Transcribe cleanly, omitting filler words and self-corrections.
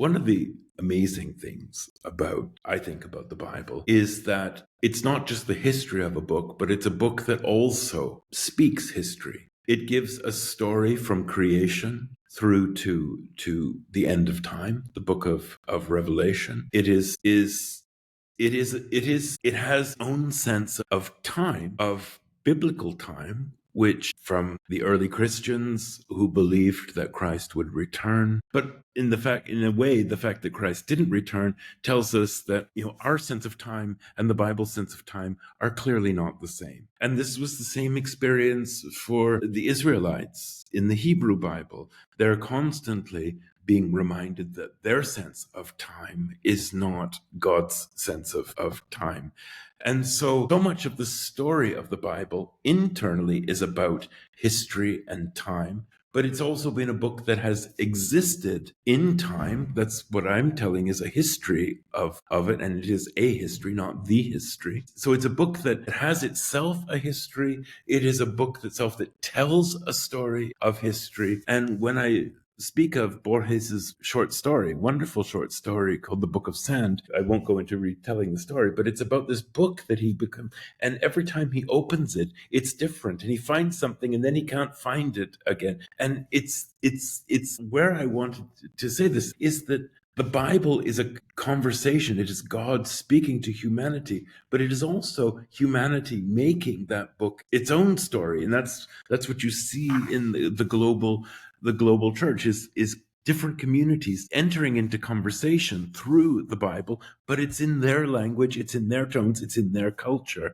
One of the amazing things I think, about the Bible is that it's not just the history of a book, but it's a book that also speaks history. It gives a story from creation through to the end of time, the book of Revelation. It has own sense of time, of biblical time, which from the early Christians who believed that Christ would return. But in a way, the fact that Christ didn't return tells us that, our sense of time and the Bible's sense of time are clearly not the same. And this was the same experience for the Israelites in the Hebrew Bible. They're constantly being reminded that their sense of time is not God's sense of time. And so much of the story of the Bible internally is about history and time, but it's also been a book that has existed in time. That's what I'm telling is a history of it, and it is a history, not the history. So it's a book that has itself a history. It is a book itself that tells a story of history. And when I speak of Borges's short story, wonderful short story called The Book of Sand, I won't go into retelling the story, but it's about this book that he becomes, and every time he opens it, it's different, and he finds something, and then he can't find it again. And it's where I wanted to say this is that the Bible is a conversation. It is God speaking to humanity, but it is also humanity making that book its own story. And that's what you see in the global church is different communities entering into conversation through the Bible, but it's in their language, it's in their tones, it's in their culture.